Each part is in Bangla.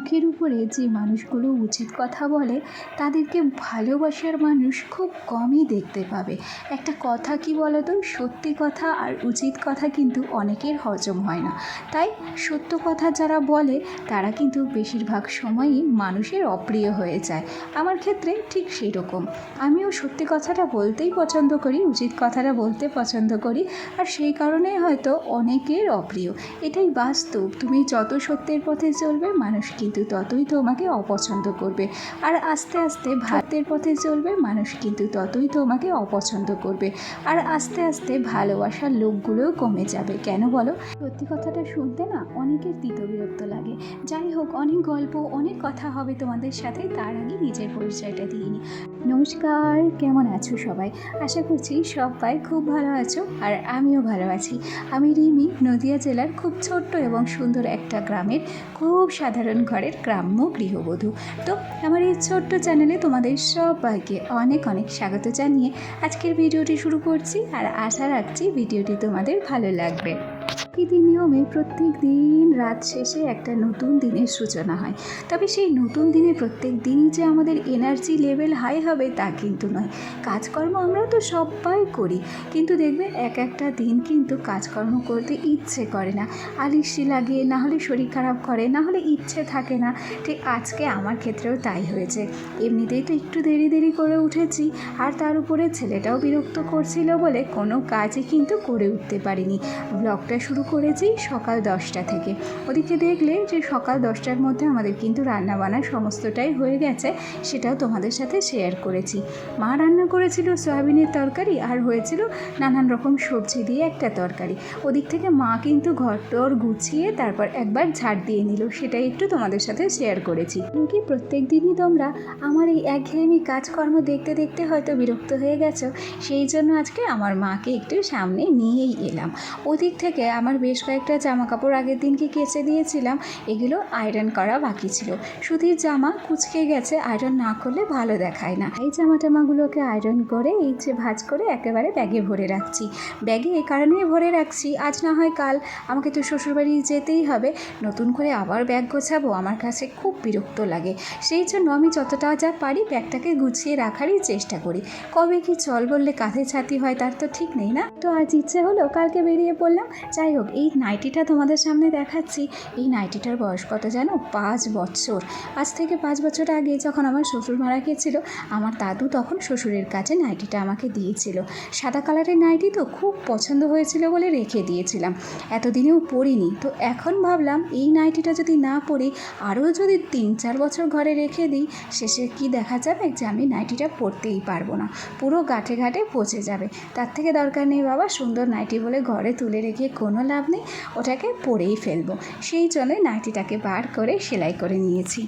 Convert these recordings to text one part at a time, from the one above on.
মুখের উপরে যে মানুষগুলো উচিত কথা বলে তাদেরকে ভালোবাসার মানুষ খুব কমই দেখতে পাবে। একটা কথা কি বলো তো, সত্যি কথা আর উচিত কথা কিন্তু অনেকের হজম হয় না। তাই সত্য কথা যারা বলে তারা কিন্তু বেশিরভাগ সময়ই মানুষের অপ্রিয় হয়ে যায়। আমার ক্ষেত্রে ঠিক সেই রকম, আমিও সত্যি কথাটা বলতেই পছন্দ করি, উচিত কথাটা বলতে পছন্দ করি, আর সেই কারণেই হয়তো অনেকের অপ্রিয়। এটাই বাস্তব। তুমি যত সত্যের পথে চলবে মানুষ কিন্তু ততই তোমাকে অপছন্দ করবে, আর আস্তে আস্তে ভাতের পথে চলবে মানুষ কিন্তু ততই তোমাকে অপছন্দ করবে, আর আস্তে আস্তে ভালোবাসার লোকগুলোও কমে যাবে। কেন বলো? সত্যি কথাটা শুনতে না অনেকের বিরক্ত লাগে। যাই হোক, অনেক গল্প অনেক কথা হবে তোমাদের সাথে, তার আগে নিজের পরিচয়টা দিয়ে নিই। নমস্কার, কেমন আছো সবাই? আশা করছি সবাই খুব ভালো আছো, আর আমিও ভালো আছি। আমি রিমি, নদিয়া জেলার খুব ছোট্ট এবং সুন্দর একটা গ্রামের খুব সাধারণ ঘরের গ্রাম্য গৃহবধূ। তো আমার এই ছোট্ট চ্যানেলে তোমাদের সবাইকে অনেক অনেক স্বাগত জানিয়ে আজকের ভিডিওটি শুরু করছি, আর আশা রাখছি ভিডিওটি তোমাদের ভালো লাগবে। প্রকৃতি নিয়মে প্রত্যেক দিন রাত শেষে একটা নতুন দিনের সূচনা হয়, তবে সেই নতুন দিনে প্রত্যেক দিনই যে আমাদের এনার্জি লেভেল হাই হবে তা কিন্তু নয়। কাজকর্ম আমরাও তো সবাই করি, কিন্তু দেখবে এক একটা দিন কিন্তু কাজকর্ম করতে ইচ্ছে করে না, আলিস্যি লাগে, না হলে শরীর খারাপ করে, না হলে ইচ্ছে থাকে না। ঠিক আজকে আমার ক্ষেত্রেও তাই হয়েছে। এমনিতেই তো একটু দেরি করে উঠেছি, আর তার উপরে ছেলেটাও বিরক্ত করছিল বলে কোনো কাজই কিন্তু করে উঠতে পারিনি। ব্লগটা শুরু করেছি সকাল 10টা থেকে। ওদিকে দেখলে যে সকাল 10টার মধ্যে আমাদের কিন্তু রান্নাবান্না সমস্তটাই হয়ে গেছে, সেটাও তোমাদের সাথে শেয়ার করেছি। মা রান্না করেছিল সয়াবিনের তরকারি, আর হয়েছিল নানান রকম সবজি দিয়ে একটা তরকারি। ওদিক থেকে মা কিন্তু ঘরটর গুছিয়ে তারপর একবার ঝাড় দিয়ে নিল, সেটাই একটু তোমাদের সাথে শেয়ার করেছি। কি প্রত্যেক দিনই তোমরা আমার এই একঘেয়েমি কাজকর্ম দেখতে দেখতে হয়তো বিরক্ত হয়ে গেছো, সেই জন্য আজকে আমার মাকে একটু সামনে নিয়েই এলাম। ওদিক থেকে আমার বেশ কয়েকটা জামা কাপড় আগের দিনকে কেচে দিয়েছিলাম, এগুলো আয়রন করা বাকি ছিল। সুতির জামা কুচকে গেছে, আয়রন না করলে ভালো দেখায় না। এই জামাগুলোকে আয়রন করে এই যে ভাঁজ করে একেবারে ব্যাগে ভরে রাখছি। ব্যাগে এই কারণেই ভরে রাখছি, আজ না হয় কাল আমাকে তো শ্বশুরবাড়ি যেতেই হবে, নতুন করে আবার ব্যাগ গোছাবো, আমার কাছে খুব বিরক্ত লাগে। সেই জন্য আমি যতটা যা পারি ব্যাগটাকে গুছিয়ে রাখারই চেষ্টা করি। কবে কি চল বললে কাঁধে ছাতি হয় তার তো ঠিক নেই না। তো আজ ইচ্ছে হলো, কালকে বেরিয়ে পড়লাম। যাই হোক, এই নাইটিটা তোমাদের সামনে দেখাচ্ছি। এই নাইটিটার বয়স কত জানো? 5 বছর। আজ থেকে 5 বছর আগে যখন আমার শ্বশুর মারা গিয়েছিল, আমার দাদু তখন শ্বশুরের কাছে নাইটিটা আমাকে দিয়েছিল। সাদা কালারের নাইটি তো খুব পছন্দ হয়েছিল বলে রেখে দিয়েছিলাম, এতদিনেও পরিনি। তো এখন ভাবলাম এই নাইটিটা যদি না পরি, আরও যদি 3-4 বছর ঘরে রেখে দিই, শেষে কি দেখা যাবে যে আমি নাইটিটা পরতেই পারবো না, পুরো গাঁঠে গাঁঠে পচে যাবে। তার থেকে দরকার নেই বাবা, সুন্দর নাইটি বলে ঘরে তুলে রেখে কোনো লাভ নেই, ওটাকে পরেই ফেলবো। সেই জন্যই নাইটিটাকে বার করে সেলাই করে নিয়েছি।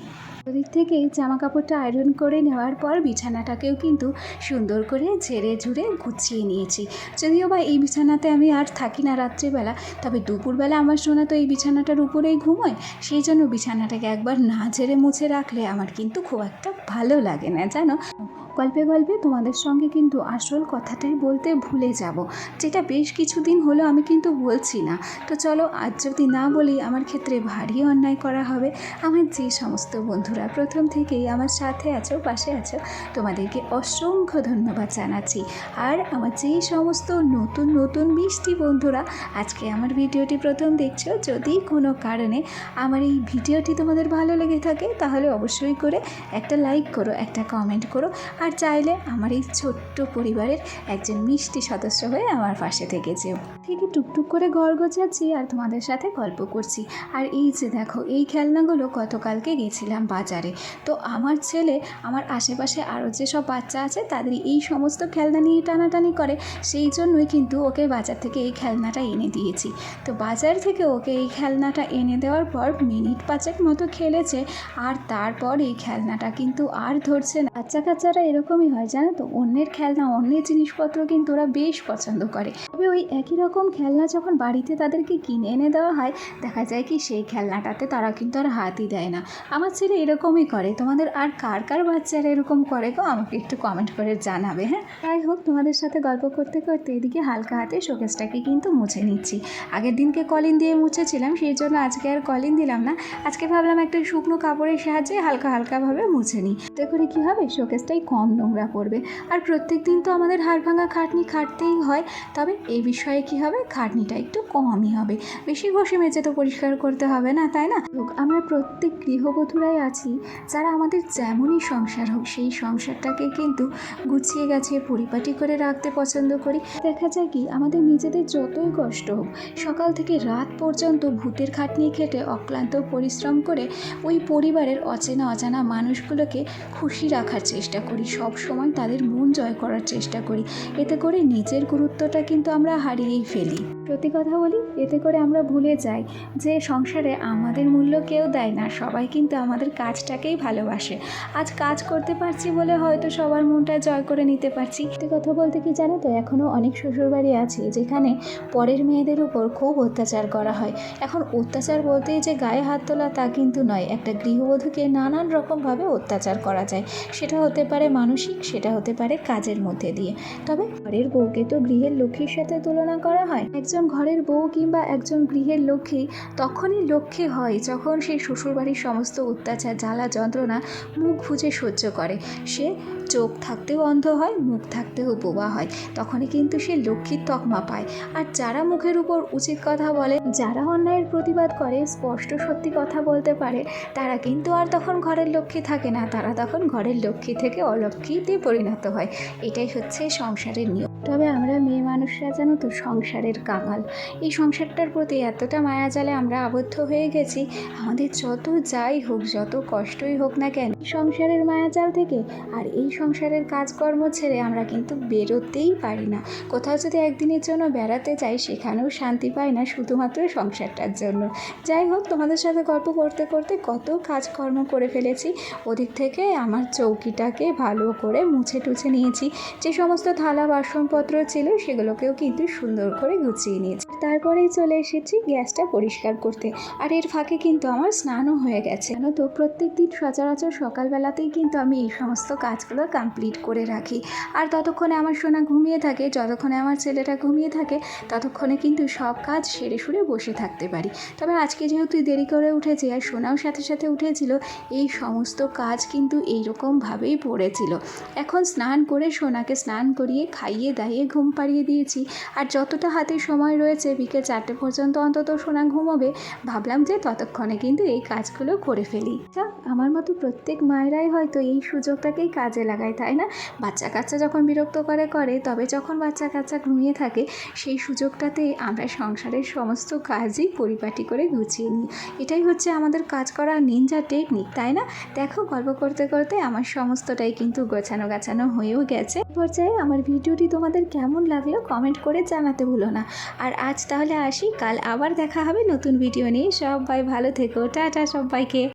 ওদিক থেকে জামা কাপড়টা আয়রন করে নেওয়ার পর বিছানাটাকেও কিন্তু সুন্দর করে ঝেড়ে ঝুড়ে গুছিয়ে নিয়েছি। যদিও বা এই বিছানাতে আমি আর থাকি না রাত্রিবেলা, তবে দুপুরবেলা আমার সোনা তো এই বিছানাটার উপরেই ঘুমোয়, সেই জন্য বিছানাটাকে একবার না ঝেড়ে মুছে রাখলে আমার কিন্তু খুব একটা ভালো লাগে না জানো। গল্পে গল্পে তোমাদের সঙ্গে কিন্তু আসল কথাটাই বলতে ভুলে যাব, যেটা বেশ কিছুদিন হলো আমি কিন্তু বলছি না। তো চলো, আজ যদি না বলি আমার ক্ষেত্রে ভারী অন্যায় করা হবে। আমার যে সমস্ত বন্ধুরা প্রথম থেকেই আমার সাথে আছো, পাশে আছো, তোমাদেরকে অসংখ্য ধন্যবাদ জানাচ্ছি। আর আমার যে সমস্ত নতুন নতুন মিষ্টি বন্ধুরা আজকে আমার ভিডিওটি প্রথম দেখছো, যদি কোনো কারণে আমার এই ভিডিওটি তোমাদের ভালো লেগে থাকে, তাহলে অবশ্যই করে একটা লাইক করো, একটা কমেন্ট করো, আর চাইলে আমার এই ছোট্ট পরিবারের একজন মিষ্টি সদস্য হয়ে আমার পাশে থেকে যেও। থেকে টুকটুক করে ঘর গোছাচ্ছি আর তোমাদের সাথে গল্প করছি। আর এই যে দেখো, এই খেলনাগুলো গতকালকে গেছিলাম বাজারে, তো আমার ছেলে আমার আশেপাশে আরও যেসব বাচ্চা আছে তাদের এই সমস্ত খেলনা নিয়ে টানাটানি করে, সেই জন্যই কিন্তু ওকে বাজার থেকে এই খেলনাটা এনে দিয়েছি। তো বাজার থেকে ওকে এই খেলনাটা এনে দেওয়ার পর মিনিট 5 মতো খেলেছে, আর তারপর এই খেলনাটা কিন্তু আর ধরছে না। বাচ্চারা এরকমই হয় জানো তো, অন্যের খেলনা অন্যের জিনিসপত্র কিন্তু ওরা বেশ পছন্দ করে। তবে ওই একই রকম রকম খেলনা যখন বাড়িতে তাদেরকে কিনে এনে দেওয়া হয়, দেখা যায় কি সেই খেলনাটাতে তারা কিন্তু আর হাতই দেয় না। আমার ছেলে এরকমই করে। তোমাদের আর কার কার বাচ্চারা এরকম করে গো, আমাকে একটু কমেন্ট করে জানাবে। হ্যাঁ, যাই হোক, তোমাদের সাথে গল্প করতে করতে এদিকে হালকা হাতে শোকেসটাকে কিন্তু মুছে নিচ্ছি। আগের দিনকে কলিন দিয়ে মুছেছিলাম, সেই জন্য আজকে আর কলিন দিলাম না। আজকে ভাবলাম একটা শুকনো কাপড়ের সাহায্যে হালকা হালকাভাবে মুছে নিই। এতে করে কী হবে, শোকেসটাই কম নোংরা পড়বে। আর প্রত্যেক দিন তো আমাদের হাড় ভাঙা খাটনি খাটতেই হয়, তবে এই বিষয়ে কী হবে, খাটনিটা একটু কমই হবে। বেশি ঘষে মেজে তো পরিষ্কার করতে হবে না, তাই না? আমরা প্রত্যেক গৃহবধূরাই আছি যারা আমাদের যেমনই সংসার হোক সেই সংসারটাকে কিন্তু গুছিয়ে গাছিয়ে পরিপাটি করে রাখতে পছন্দ করি। দেখা যায় কি, আমাদের নিজেদের যতই কষ্ট হোক, সকাল থেকে রাত পর্যন্ত ভূতের খাটনি খেটে অক্লান্ত পরিশ্রম করে ওই পরিবারের অচেনা অজানা মানুষগুলোকে খুশি রাখার চেষ্টা করি, সব সময় তাদের মন জয় করার চেষ্টা করি। এতে করে নিজের গুরুত্বটা কিন্তু আমরা হারিয়েই ফেলি। সত্যি কথা বলি, এতে করে আমরা ভুলে যাই যে সংসারে আমাদের মূল্য কেউ দেয় না, সবাই কিন্তু আমাদের কাজটাকেই ভালোবাসে। আজ কাজ করতে পারছি বলে হয়তো সবার মনটা জয় করে নিতে পারছি। সত্যি কথা বলতে কি জানো তো, এখনও অনেক শ্বশুরবাড়ি আছে যেখানে পরের মেয়েদের উপর খুব অত্যাচার করা হয়। এখন অত্যাচার বলতেই যে গায়ে হাত তোলা তা কিন্তু নয়, একটা গৃহবধূকে নানান রকমভাবে অত্যাচার করা যায়। সেটা হতে পারে মানসিক, সেটা হতে পারে কাজের মধ্যে দিয়ে। তবে ঘরের বউকে তো গৃহের লক্ষ্মীর সাথে তুলনা করা হয়। একজন ঘরের বউ কিংবা একজন গৃহের লক্ষ্মী তখনই লক্ষ্মী হয় যখন সেই শ্বশুরবাড়ির সমস্ত অত্যাচার, জ্বালা যন্ত্রণা মুখ বুজে সহ্য করে। সে চোখ থাকতেও অন্ধ হয়, মুখ থাকতেও বোবা হয়, তখনই কিন্তু সে লক্ষ্মীর তকমা পায়। আর যারা মুখের উপর উচিত কথা বলে, যারা অন্যায়ের প্রতিবাদ করে, স্পষ্ট সত্যি কথা বলতে পারে, তারা কিন্তু আর তখন ঘরের লক্ষ্মী থাকে না, তারা তখন ঘরের লক্ষ্মী থেকে অলক্ষ্মীতে পরিণত হয়। এটাই হচ্ছে সংসারের নিয়ম। তবে আমরা মেয়ে মানুষরা জানো তো সংসারের কাঙাল। এই সংসারটার প্রতি এতটা মায়াজালে আমরা আবদ্ধ হয়ে গেছি, আমাদের যত যাই হোক, যত কষ্টই হোক না কেন, সংসারের মায়াজাল থেকে আর এই সংসারের কাজকর্ম ছেড়ে আমরা কিন্তু বেরোতেই পারি না। কোথাও যদি একদিনের জন্য বেড়াতে যাই, সেখানেও শান্তি পাই না, শুধুমাত্র সংসারটার জন্য। যাই হোক, তোমাদের সাথে গল্প করতে করতে কত কাজকর্ম করে ফেলেছি। ওদিক থেকে আমার চৌকিটাকে ভালো করে মুছে টুছে নিয়েছি, যে সমস্ত থালা বাসনপত্র ছিল সেগুলোকেও কিন্তু সুন্দর করে গুছিয়ে নিয়েছি। তারপরেই চলে এসেছি গ্যাসটা পরিষ্কার করতে। আর এর ফাঁকে কিন্তু আমার স্নানও হয়ে গেছে। জানো তো, প্রত্যেক দিন সচরাচর সকালবেলাতেই কিন্তু আমি এই সমস্ত কাজগুলো কমপ্লিট করে রাখি। আর ততক্ষণে আমার সোনা ঘুমিয়ে থাকে, যতক্ষণে আমার ছেলেটা ঘুমিয়ে থাকে, ততক্ষণে কিন্তু সব কাজ সেরে সুরে বসে থাকতে পারি। তবে আজকে যেহেতু দেরি করে উঠেছি আর সোনাও সাথে সাথে উঠেছিল, এই সমস্ত কাজ কিন্তু এইরকমভাবেই পড়েছিল। এখন স্নান করে সোনাকে স্নান করিয়ে খাইয়ে দাইয়ে ঘুম পাড়িয়ে দিয়েছি। আর যতটা হাতে সময় রয়েছে, বিকেল 4টে পর্যন্ত অন্তত সোনা ঘুমোবে, ভাবলাম যে ততক্ষণে কিন্তু এই কাজগুলো করে ফেলি। আমার মতো প্রত্যেক মায়েরাই হয়তো এই সুযোগটাকেই কাজে লাগায়, তাই না? বাচ্চা কাচ্চা যখন বিরক্ত করে, তবে যখন বাচ্চা কাচ্চা ঘুমিয়ে থাকে, সেই সুযোগটাতেই আমরা সংসারের সমস্ত কাজই পরিপাটি করে গুছিয়ে নিই। এটাই হচ্ছে আমাদের কাজ করার নিনজা টেকনিক, তাই না? দেখো, গল্প করতে করতে আমার সমস্তটাই কিন্তু গোছানো হয়েও গেছে। পর্যায়ে আমার ভিডিওটি তোমাদের কেমন লাগলো কমেন্ট করে জানাতে ভুলো না। আর আজ তাহলে আসি, কাল আবার দেখা হবে নতুন ভিডিও নিয়ে। সবাই ভালো থেকো, টাটা সবাইকে।